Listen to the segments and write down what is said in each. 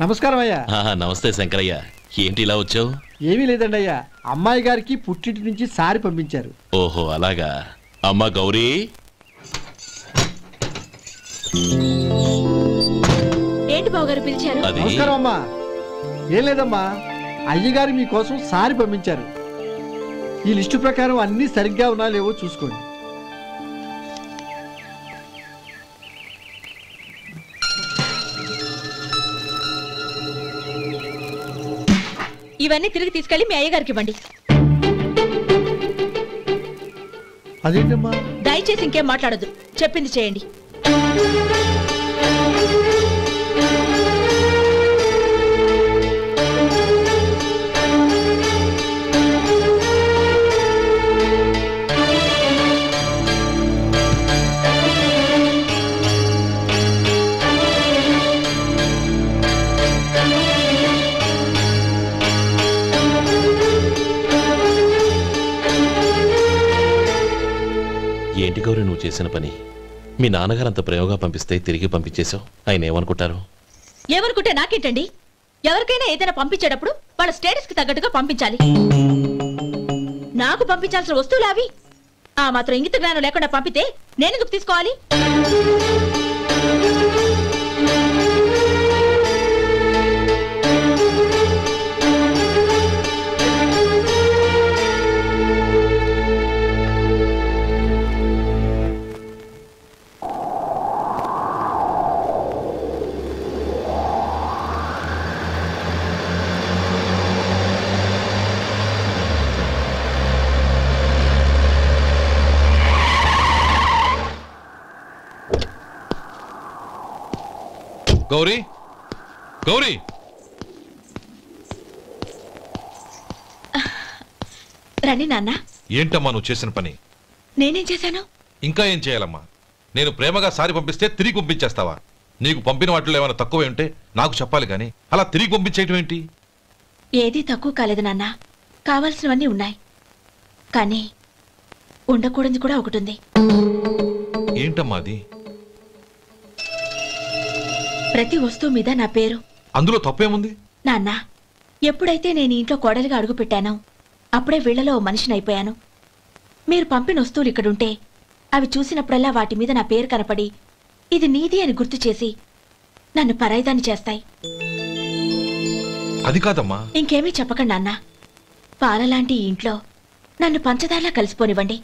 నమస్కారం అయ్యా. నమస్తే శంకరయ్య, ఏంటి ఇలా వచ్చావు? ఏమీ లేదండి అయ్యా, అమ్మాయి గారికి పుట్టింటి నుంచి సారి పంపించారు. ఓహో అలాగా. అమ్మా గౌరీ. ఏంటి బావగారు పిలిచారు? నమస్కారం అమ్మా. ఏం లేదమ్మా, అయ్యగారు మీకోసం సారి పంపించారు. ఈ లిస్టు ప్రకారం అన్ని సరిగ్గా ఉన్నా లేవో చూసుకోండి. ఇవన్నీ తిరిగి తీసుకెళ్లి మీ అయ్యగారికి ఇవ్వండి. అదేంటమ్మా? దయచేసి ఇంకేం మాట్లాడద్దు, చెప్పింది చేయండి. ఏంటి గౌరీ నువ్వు చేసిన పని? మీ నాన్నగారు అంత ప్రేమగా పంపిస్తే తిరిగి పంపించేశావు. ఆయన ఏమనుకుంటారు? ఏమనుకుంటే నాకేంటండి? ఎవరికైనా ఏదైనా పంపించేటప్పుడు వాళ్ళ స్టేటస్ కి తగ్గట్టుగా పంపించాలి. నాకు పంపించాల్సిన వస్తువులు అవి. ఆ మాత్రం ఇంగిత జ్ఞానం లేకుండా పంపితే నేనెందుకు తీసుకోవాలి? గౌరీ, గౌరీ, రండి నాన్న. ఏంటమ్మా నువ్వు చేసిన పని? నేనేం చేశాను? ఇంకా ఏం చేయాలమ్మా? నేను ప్రేమగా సారి పంపిస్తే తిరిగి పంపించేస్తావా? నీకు పంపిన వాటిలో ఏమైనా తక్కువ ఉంటే నాకు చెప్పాలి కానీ అలా తిరిగి పంపించేయటం ఏంటి? ఏదీ తక్కువ కాలేదు నాన్న, కావాల్సినవన్నీ ఉన్నాయి. కానీ ఉండకూడదు కూడా ఒకటి ఉంది. ఏంటమ్మా అది? ప్రతి వస్తువు మీద నా పేరు. అందులో తప్పేముంది? నాన్న, ఎప్పుడైతే నేను ఇంట్లో కోడలిగా అడుగు పెట్టానో అప్పుడే వీళ్లలో ఓ మనిషిని అయిపోయాను. మీరు పంపిన వస్తువులు ఇక్కడుంటే అవి చూసినప్పుడల్లా వాటి మీద నా పేరు కనపడి ఇది నీది అని గుర్తు చేసి నన్ను పరాయిదాన్ని చేస్తాయి. అది కాదమ్మా. ఇంకేమీ చెప్పకండి నాన్న. పాలలాంటి ఈ ఇంట్లో నన్ను పంచదారలా కలిసిపోనివ్వండి.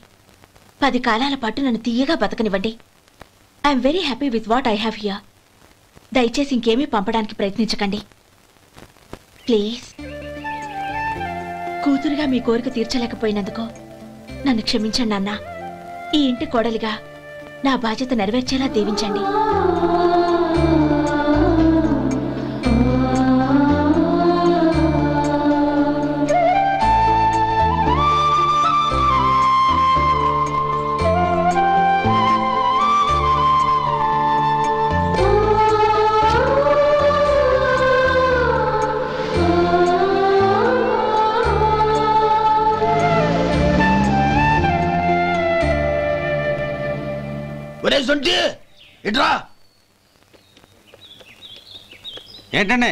10 కాలాల పాటు నన్ను తీయగా బతకనివ్వండి. I'm very happy with what I have here. దయచేసి ఇంకేమీ పంపడానికి ప్రయత్నించకండి ప్లీజ్. కూతురుగా మీ కోరిక తీర్చలేకపోయినందుకు నన్ను క్షమించండి నాన్న. ఈ ఇంటి కోడలిగా నా బాధ్యత నెరవేర్చేలా దీవించండి. ఏంటండి?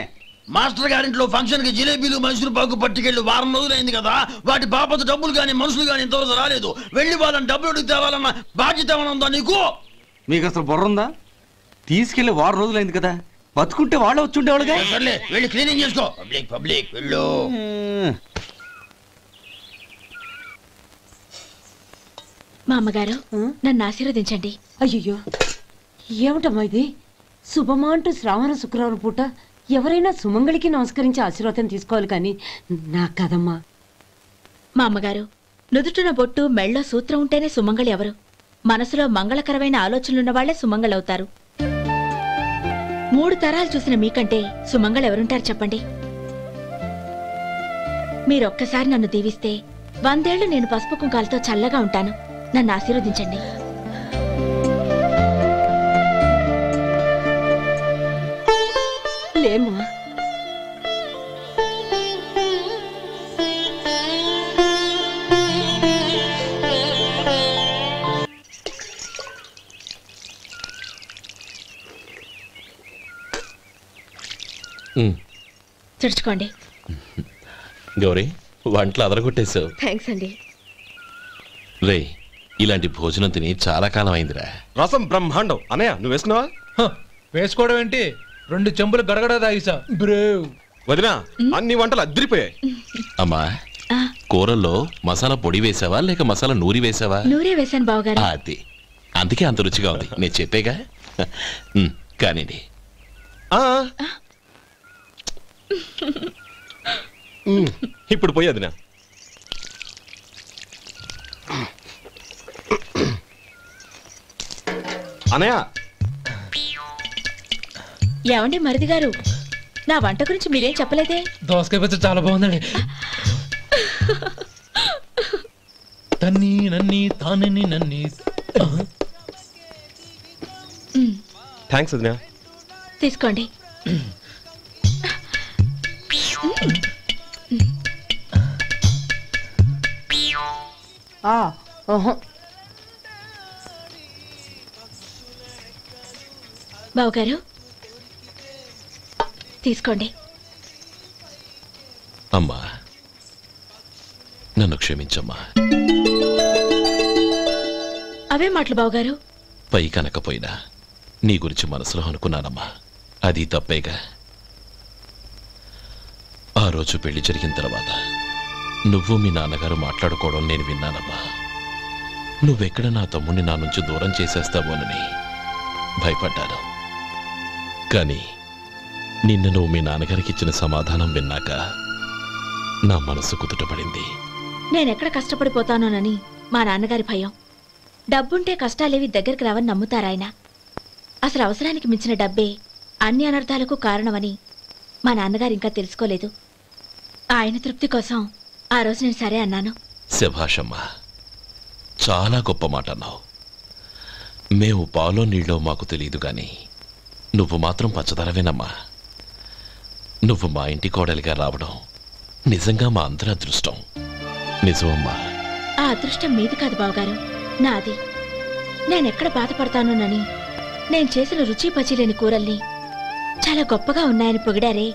మాస్టర్ గారింట్లో ఫంక్షన్ కి జిలేబీలు మైసూరు పాకు పట్టుకెళ్ళి వారం రోజులైంది కదా. వాటి బాపత డబ్బులు కానీ మనుషులు కానీ ఇంతవరకు రాలేదు. వెళ్ళి వాళ్ళని డబ్బులు అడిగి తేవాలన్న బాధ్యత ఏమైనా ఉందా నీకు? మీకు అసలు బుర్ర ఉందా? తీసుకెళ్లి వారం రోజులైంది కదా, బతుకుంటే వాళ్ళు వచ్చి ఉండేవాళ్ళుగా. సర్లే వెళ్ళి క్లీనింగ్ చేసుకో. పబ్లిక్ పబ్లిక్ వెళ్ళు. మా అమ్మగారు నన్ను ఆశీర్వదించండి. అయ్యో ఏమిటమ్మా ఇది? శుభమా అంటూ శ్రావణ శుక్రవారం పూట ఎవరైనా సుమంగళికి నమస్కరించి ఆశీర్వాదం తీసుకోవాలి కానీ నా కదమ్మా. మా అమ్మగారు నుదుటిన బొట్టు మెళ్ళో సూత్రం ఉంటేనే సుమంగళి ఎవరు? మనసులో మంగళకరమైన ఆలోచనలున్న వాళ్లే సుమంగళవుతారు. 3 తరాలు చూసిన మీకంటే సుమంగళ ఎవరుంటారు చెప్పండి? మీరొక్కసారి నన్ను దీవిస్తే 100 ఏళ్లు నేను పసుపు కుంకాలతో చల్లగా ఉంటాను. నన్ను ఆశీర్వదించండి. లేమ్మా. తుడుచుకోండి. గౌరీ వంటలు అదరగొట్టేశావు. థ్యాంక్స్ అండి. రే ఇలాంటి భోజనం తిని చాలా కాలం అయిందిరా. రసం బ్రహ్మాండం. అనయ్య నువ్వు వేసుకున్నావా? వేసుకోవడం ఏంటి, 2 చెంబులు గడగడ తాగిసా. బ్రేవ్ వదినా అన్ని వంటలు అద్దరిపోయాయి. అమ్మా కూరల్లో మసాలా పొడి వేసావా లేక మసాలా నూరి వేసావా? నూరే వేశాను బావగారు. అది అందుకే అంత రుచిగా ఉంది. నేను చెప్పేగా. కానివ్వండి. ఇప్పుడు పోయి వదినా. అనయ్య ఏమండి మరిది గారు, నా వంట గురించి మీరేం చెప్పలేదే? దోసకాయ పచ్చడి చాలా బాగుందండి. తన్ని నన్ని తానని నన్ని. థ్యాంక్స్ వదినా. తీసుకోండి. బావగారు తీసుకోండి. అమ్మా నన్ను క్షమించమ్మా. అవే మాటలు బావగారు. పై కనకపోయినా నీ గురించి మనసులో అనుకున్నానమ్మా. అది తప్పేగా. ఆ రోజు పెళ్లి జరిగిన తర్వాత నువ్వు మీ నాన్నగారు మాట్లాడుకోవడం నేను విన్నానమ్మా. నువ్వెక్కడ నా తమ్ముడిని నా నుంచి దూరం చేసేస్తావోనని భయపడ్డాను. కానీ నిన్న నువ్వు మీ నాన్నగారికి ఇచ్చిన సమాధానం విన్నాక నా మనసు కుదుటపడింది. నేనెక్కడ కష్టపడిపోతానోనని మా నాన్నగారి భయం. డబ్బుంటే కష్టాలేవి దగ్గరికి రావని నమ్ముతారాయన. అసలు అవసరానికి మించిన డబ్బే అన్ని అనర్థాలకు కారణమని మా నాన్నగారు ఇంకా తెలుసుకోలేదు. ఆయన తృప్తి కోసం ఆ రోజు నేను సరే అన్నాను. శభాషమ్మా, చాలా గొప్ప మాట అన్నావు. మేము పాలో నీళ్ళో మాకు తెలియదు గాని నువ్వు మాత్రం పచ్చదనవేనమ్మా. నువ్వు మా ఇంటి కోడలిగా రావడం నిజంగా మా అందరి అదృష్టం. నిజమమ్మా. ఆ అదృష్టం మీది కాదు బావగారు, నాది. నేనెక్కడ బాధపడతానోనని నేను చేసిన రుచి పచిలేని కూరల్ని చాలా గొప్పగా ఉన్నాయని పొగిడారే,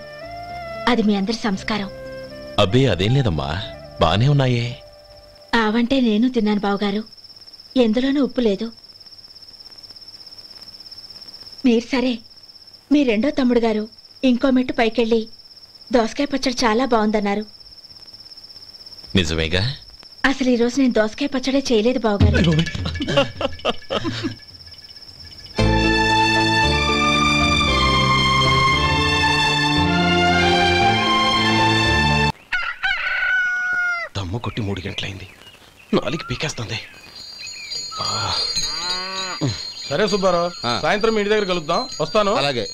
అది మీ అందరి సంస్కారం. అబ్బే అదేం లేదమ్మా, బానే ఉన్నాయే. ఆవంటే నేను తిన్నాను బావగారు, ఎందులోనూ ఉప్పు లేదు. మీరు సరే, మీ రెండో తమ్ముడు గారు ఇంకో మెట్టు పైకెళ్ళి దోసకాయ పచ్చడి చాలా బాగుందన్నారు. నిజమేగా? అసలు ఈరోజు నేను దోసకాయ పచ్చడే చేయలేదు బావగారు. దమ్ము కొట్టి 3 గంటలైంది. 4కి పీకేస్తుంది. సరే సుబ్బారావు, సాయంత్రం మీ ఇంటి దగ్గర కలుద్దాం. వస్తాను. అలాగే.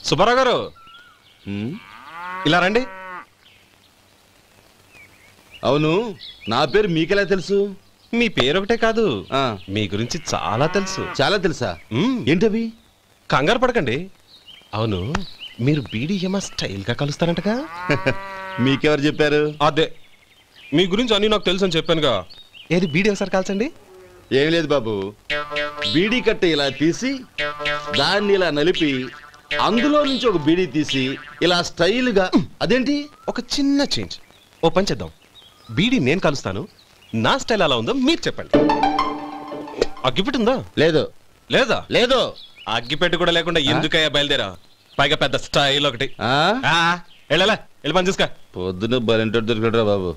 సుబ్బారావు గారు ఇలా రండి. అవును, నా పేరు మీకెలా తెలుసు? మీ పేరు ఒకటే కాదు, మీ గురించి చాలా తెలుసు. చాలా తెలుసా? ఏంటవి? కంగారు పడకండి. అవును, మీరు బీడీఎం స్టైల్ గా కలుస్తారంటగా? మీకెవరు చెప్పారు? అదే, మీ గురించి అన్ని నాకు తెలుసు అని చెప్పానుగా. ఏది బీడీ ఒకసారి కాల్చండి. ఏం లేదు బాబు, బీడీ కట్ట ఇలా తీసి దాన్ని ఇలా నలిపి అందులో నుంచి ఒక బీడీ తీసి ఇలా స్టైల్గా. అదేంటి? ఒక చిన్న చేంజ్. ఓ పని చేద్దాం, బీడీ నేను కలుస్తాను, నా స్టైల్ అలా ఉందో మీరు చెప్పండి. అగ్గిపెట్టి ఉందా? లేదు. లేదా? లేదు. అగ్గిపెట్టి కూడా లేకుండా ఎందుకయ్యా బయలుదేరా? పైగా పెద్ద స్టైల్ ఒకటి. వెళ్ళాలా, వెళ్ళి పని చూసుకో. పొద్దున బలింటోడు దొరికడరా బాబు.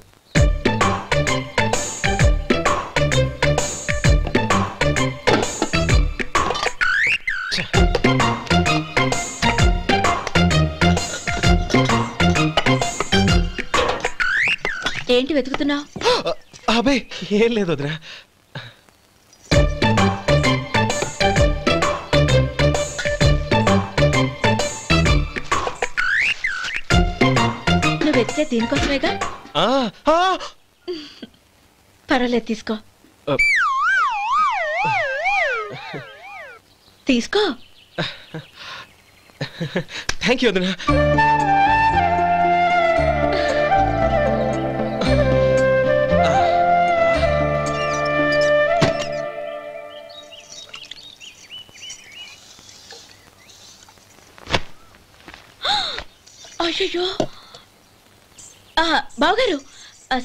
ఏంటి వెతుకుతున్నావు? అబే ఏం లేదు వదినా. నువ్వు వెతికే దీనికోసమేగా. పర్వాలేదు, తీసుకో. తీసుకో. థ్యాంక్ యూ వదినా. అయ్యో బావగారు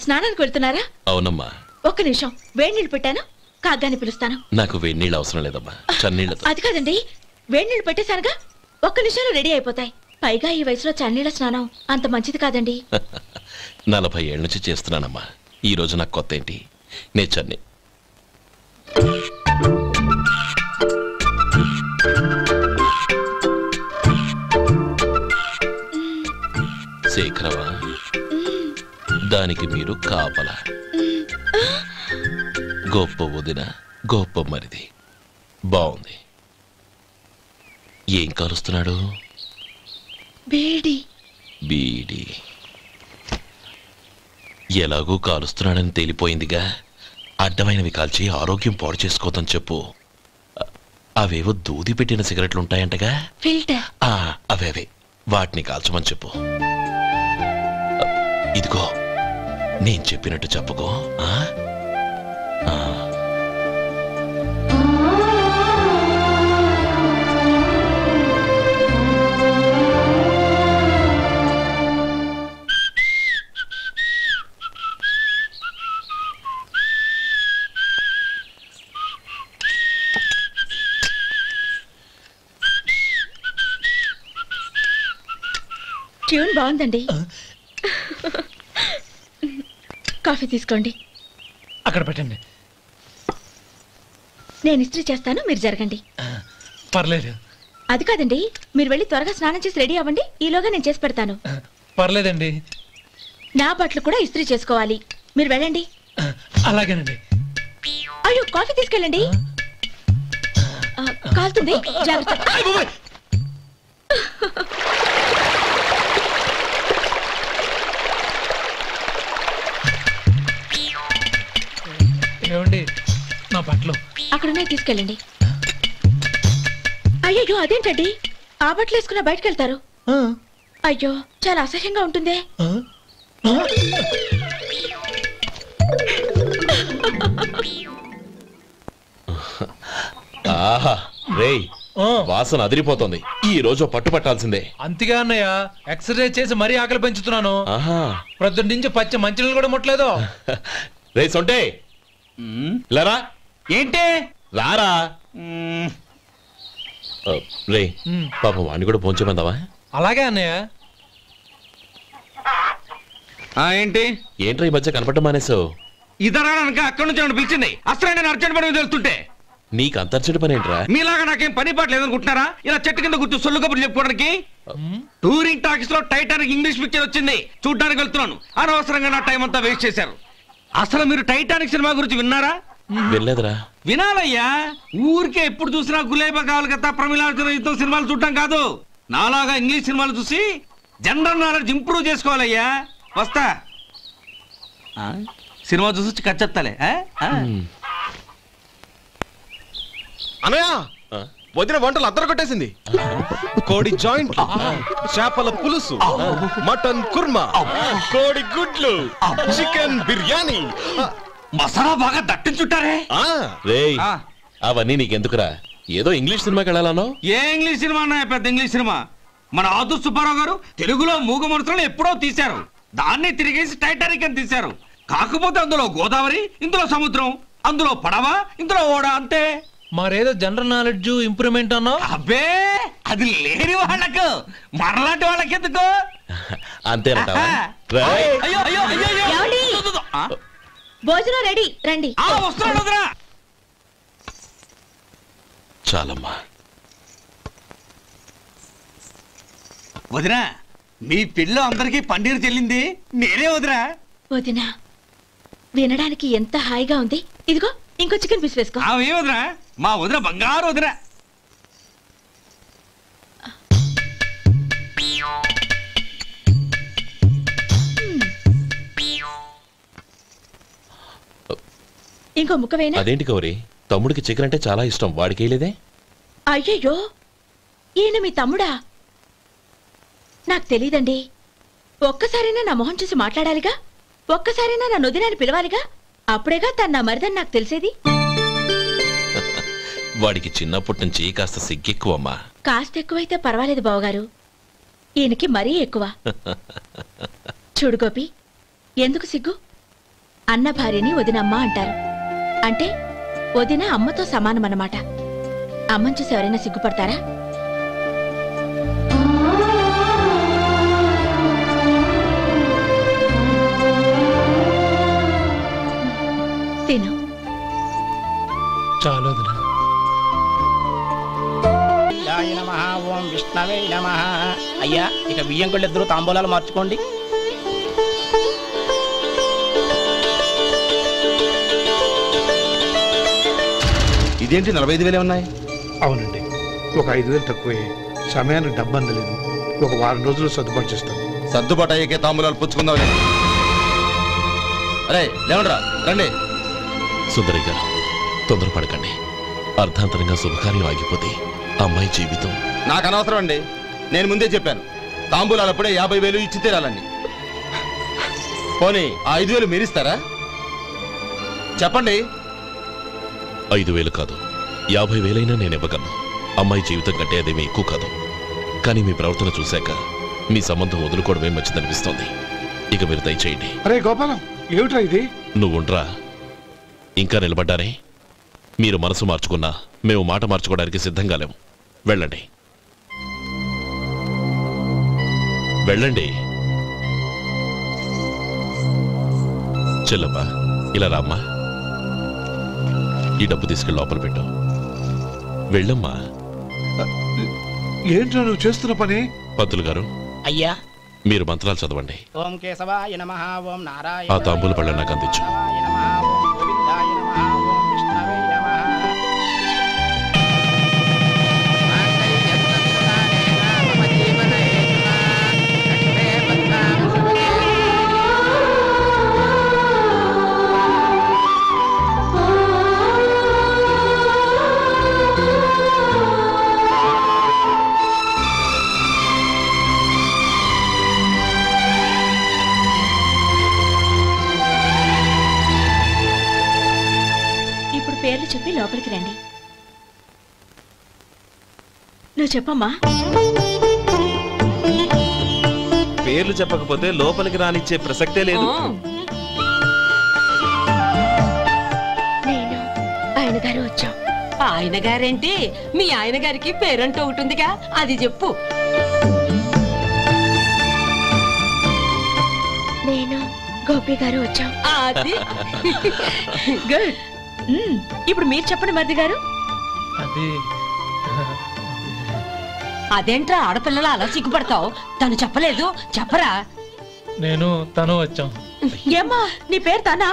స్నానానికి వెళ్తున్నారా? అవునమ్మా. ఒక్క నిమిషం, వేడి నీళ్ళు పెట్టాను, కాగ్గాని పిలుస్తాను. నాకు వేడి నీళ్ళు అవసరం లేదమ్మా, చన్నీళ్ళతో. అది కాదండి, వేడి నీళ్ళు పెట్టేశానుగా, ఒక్క నిమిషంలో రెడీ అయిపోతాయి. పైగా ఈ వయసులో చన్నీళ్ళ స్నానం అంత మంచిది కాదండి. 40 ఏళ్ళ నుంచి చేస్తున్నానమ్మా. ఈ రోజు నాకు కొత్త ఏంటి? నే చన్ని శేఖరవా, దానికి మీరు కాపలా. గొప్ప వదిన, గొప్ప మరిది. బాగుంది. ఏం కాలుస్తున్నాడు? బీడి. బీడి ఎలాగూ కాలుస్తున్నాడని తేలిపోయిందిగా. అడ్డమైనవి కాల్చి ఆరోగ్యం పాడు చేసుకోదని చెప్పు. అవేవో దూది పెట్టిన సిగరెట్లు ఉంటాయంటగా, ఫిల్టర్. అవే వాటిని కాల్చమని చెప్పు. ఇదిగో నేను చెప్పినట్టు చెప్పుకో. ట్యూన్ బాగుందండి. కాఫీ తీసుకోండి. అక్కడ పెట్టండి. నేను ఇస్త్రీ చేస్తాను, మీరు జరగండి. పర్లేదు. అది కాదండి, మీరు వెళ్ళి త్వరగా స్నానం చేసి రెడీ అవ్వండి, ఈలోగా నేను చేసి పెడతాను. పర్లేదండి. నా బట్టలు కూడా ఇస్త్రీ చేసుకోవాలి, మీరు వెళ్ళండి. అలాగేనండి. అయ్యో, కాఫీ తీసుకెళ్ళండి. కాలుతుంది, జాగ్రత్త. ఏమండి, నా బట్టలు అక్కడున్నాయి, తీసుకెళ్ళండి. అయ్యో, అదేంటండి, ఆ బట్టలు వేసుకున్న బయటకు వెళ్తారు? అయ్యో, చాలా అసహ్యంగా ఉంటుందే. ఆహా రేయ్, వాసన అదిరిపోతుంది. ఈ రోజు పట్టు పట్టాల్సిందే. అంతగా అన్నయ్య, ఎక్సర్సైజ్ చేసి మరీ ఆకలి పెంచుతున్నాను. ప్రొద్దున నుంచి పచ్చ మంచినీళ్ళు కూడా ముట్టలేదు. రే సొంటే, లరా. ఏంటి? రారా. రే పాపం వాడిని కూడా పోంచమందావా? అలాగే అన్నయ్య. ఏంటి ఏంట్రా ఈ మధ్య కనపడటం మానేసావు? ఇదరా అక్కడి నుంచి నన్ను పిలిచింది. అసలు నేను అర్జెంట్ పని తెలుస్తుంటే నీకు అంతర్చడి పని ఏంట్రా? మీలాగా నాకేం పని పాట లేదనుకుంటున్నారా? ఇలా చెట్టు కింద కూర్చో సొల్లు కబుర్లు చెప్పుకోవడానికి. టూరింగ్ టాకీస్ లో టైటానిక్ ఇంగ్లీష్ పిక్చర్ వచ్చింది, చూడ్డానికి వెళ్తున్నాను. అనవసరంగా నా టైం అంతా వేస్ట్ చేశారు. అసలు మీరు టైటానిక్ సినిమా గురించి విన్నారా? వినలేదురా. వినాలయ్యా. ఊరికే ఎప్పుడు చూసినా గులేబా కావాలి కదా, ప్రమిళార్జున యుద్ధం సినిమాలు చూడటం కాదు. నాలాగా ఇంగ్లీష్ సినిమాలు చూసి జనరల్ నాలెడ్జ్ ఇంప్రూవ్ చేసుకోవాలయ్యా. వస్తా. సినిమా చూసి కచ్చెత్తాలే. అనయ్య, వదిన వంటలు అద్దరు కొట్టేసింది. కోడి జాయింట్, చేపల పులుసు, మటన్ కుర్మా, కోడి గుడ్లు, చికెన్ బిర్యానీ, మసాలా బాగా దట్టించుంటారే. రేయ్, అవన్నీ నీకెందుకురా? ఏదో ఇంగ్లీష్ సినిమాకి వెళ్ళాలనో. ఏ ఇంగ్లీష్ సినిమా అన్నా? పెద్ద ఇంగ్లీష్ సినిమా. మన ఆదు సుబ్బారావు గారు తెలుగులో మూగ మనుషులను ఎప్పుడో తీశారు. దాన్ని తిరిగేసి టైటానిక్ అని తీశారు. కాకపోతే అందులో గోదావరి, ఇందులో సముద్రం, అందులో పడవ, ఇందులో ఓడ, అంతే. మరేదో జనరల్ నాలెడ్జ్ ఇంప్రూవ్మెంట్ అన్నా? అబ్బే, అది లేని వాళ్ళకు, మనలాంటి వాళ్ళకి ఎందుకు? అంతేనంటావా? భోజనం రెడీ, రండి. వస్తున్నాడు వదరా. చాలమ్మా. వదినా, మీ పిల్ల అందరికీ పన్నీరు చెల్లింది నేనే వదినా. వదినా, వినడానికి ఎంత హాయిగా ఉంది. ఇదిగో ఇంకో చికెన్ పీస్ వేసుకో. ఏ వదినా, మా వదిన బంగారు వదినా. ఇంకో ముక్క వేయనా? అదేంటి గౌరీ, తమ్ముడికి చికెన్ అంటే చాలా ఇష్టం, వాడికి వేయలేదే? అయ్యయ్యో, ఈయన మీ తమ్ముడా? నాకు తెలీదండి. ఒక్కసారైనా నా మొహం చూసి మాట్లాడాలిగా, ఒక్కసారైనా నా నొదినాన్ని పిలవాలిగా, అప్పుడేగా తన నా మరిదని నాకు తెలిసేది. వాడికి చిన్నప్పటి నుంచి కాస్త సిగ్గెక్కువమ్మా. కాస్త ఎక్కువైతే పర్వాలేదు బావగారు. ఈయనకి మరీ ఎక్కువ. చూడు గోపి, ఎందుకు సిగ్గు? అన్న భార్యని వదినమ్మ అంటారు. అంటే వదిన అమ్మతో సమానమన్నమాట. అమ్మని చూసి ఎవరైనా సిగ్గుపడతారా? తిను. చాలు ఓం విష్ణవే నమః. అయ్యా, ఇక బియ్యం కొళ్ళు ఇద్దరు తాంబూలాలు మార్చుకోండి. ఇదేంటి 45,000 ఉన్నాయి? అవునండి, ఒక 5,000 తక్కువే. సమయానికి డబ్బు అందలేదు. ఒక వారం రోజులు సర్దుబాటు చేస్తాం. సర్దుబాటు అయ్యాకే తాంబూలాలు పుచ్చుకుందాం. అరే లేవండ్రా, రండి. సుందరి గారు, తొందరపడకండి. అర్ధాంతరంగా శుభకార్యం ఆగిపోతే అమ్మాయి జీవితం. నాకు అనవసరం అండి. నేను ముందే చెప్పాను, తాంబూలాలు అప్పుడే 50,000 ఇచ్చి తీరాలండి. పోనీ ఆ 5,000 మీరిస్తారా? చెప్పండి. 5,000 కాదు, 50,000 నేను ఇవ్వగలను. అమ్మాయి జీవితం కంటే అదేమీ ఎక్కువ కాదు. కానీ మీ ప్రవర్తన చూశాక మీ సంబంధం వదులుకోవడమే మంచిదనిపిస్తోంది. ఇక మీరు దయచేయండి. అరే గోపాలం, ఏమిట్రా ఇది? నువ్వుండ్రా. ఇంకా నిలబడ్డారే? మీరు మనసు మార్చుకున్నా మేము మాట మార్చుకోవడానికి సిద్ధంగా లేము. వెళ్ళండి, వెళ్ళండి. చెల్లప్ప, ఇలా రామ్మా. ఈ డబ్బు తీసుకెళ్ళి లోపల పెట్టు. వెళ్ళమ్మా. ఏంట్రా నువ్వు చేస్తున్న పని? పంతులు గారు, అయ్యా, మీరు మంత్రాలు చదవండి. ఓం కేశవాయ నమః. ఓం నారాయణ. ఆ తాంబూల పళ్ళ నాకు అందించు. పేర్లు చెప్పి లోపలికి రండి. నువ్వు చెప్పమ్మా. పేర్లు చెప్పకపోతే లోపలికి రానిచ్చే ప్రసక్తే లేదు. నేను ఆయన గారు వచ్చాం. ఆయన గారేంటి? మీ ఆయన గారికి పేరంటూ ఒకటి ఉందిగా, అది చెప్పు. నేను గోపి గారు వచ్చాం. అది గుడ్. ఇప్పుడు మీరు చెప్పండి మరిది గారు. అదేంట్రా ఆడపిల్లలు అలా సిగ్గుపడతావు? తను చెప్పలేదు, చెప్పరా? నేను తను వచ్చాం. ఏమ్మా, నీ పేరు తనా?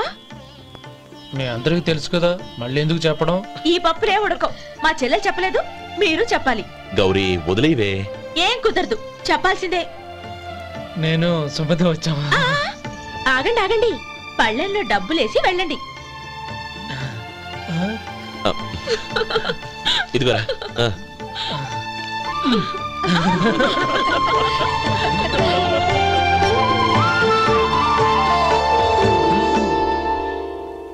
మీ అందరికి తెలుసు కదా, మళ్ళీ ఎందుకు చెప్పడం? ఈ పప్పులే ఉడకం. మా చెల్లెలు చెప్పలేదు, మీరు చెప్పాలి. గౌరీ, వదిలేవే. ఏం కుదరదు, చెప్పాల్సిందే. నేను సుమతి వచ్చాం. ఆగండి ఆగండి, పళ్ళెంలో డబ్బులేసి వెళ్ళండి. ఇదిగోరా.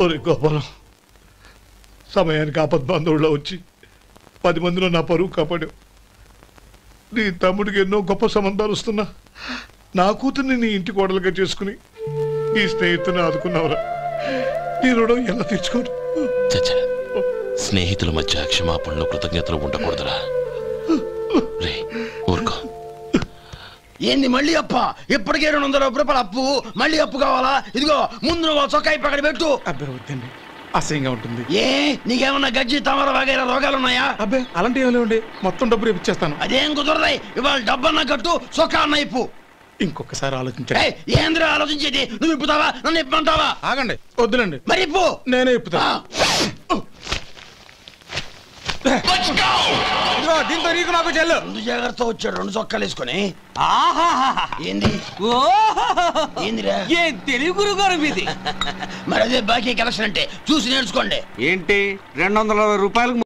ఒరే గోపాలం, సమయానికి ఆపద్బాంధవుల్లో వచ్చి 10 మందిలో నా పరువు కాపాడావు. నీ తమ్ముడికి ఎన్నో గొప్ప సంబంధాలు వస్తున్నా నా కూతుర్ని నీ ఇంటి కోడలుగా చేసుకుని నీ స్నేహితుని ఆదుకున్నావురా. నీ రుణం ఎలా తీర్చుకోరు? స్నేహితుల మధ్య క్షమాపణలు కృతజ్ఞతలు ఉండకూడదురా. రే ఊరుకో. ఏంది మళ్ళీ అప్ప? ఇప్పటికే 200 రూపాయల అప్పు, మళ్ళీ అప్పు కావాలా? ఇదిగో ముందు నువ్వు చొక్కా పక్కన పెట్టు. అబ్బే వద్దండి, అసహ్యంగా ఉంటుంది. ఏ నీకేమన్నా గజ్జి తమర వగైరా రోగాలున్నాయా? అబ్బే అలాంటి ఏమీ లేవండి, మొత్తం డబ్బు రేపు ఇచ్చేస్తాను. అదేం కుదరదాయి. ఇవాళ డబ్బన్నా కట్టు, చొక్కా అన్న ఇప్పు. ఇంకొకసారి ఆలోచించండి. ఏంద్ర ఆలోచించేది? నువ్వు ఇప్పుతావా, నన్ను ఇప్పమంటావా? ఆగండి, వద్దులండి. మరి ఇప్పు. నేనే ఇప్పుతా. దీంతో నీకు నాకు చెల్లు. ముందు జాగ్రత్త వచ్చాడు 2 చొక్కాలు వేసుకొని. ఏంది ఏందిరా? ఏ తెలుగు గురుగారు మీది? మరి అదే బాకీ కలెక్షన్ అంటే చూసి నేర్చుకోండి. ఏంటి 260 రూపాయలకు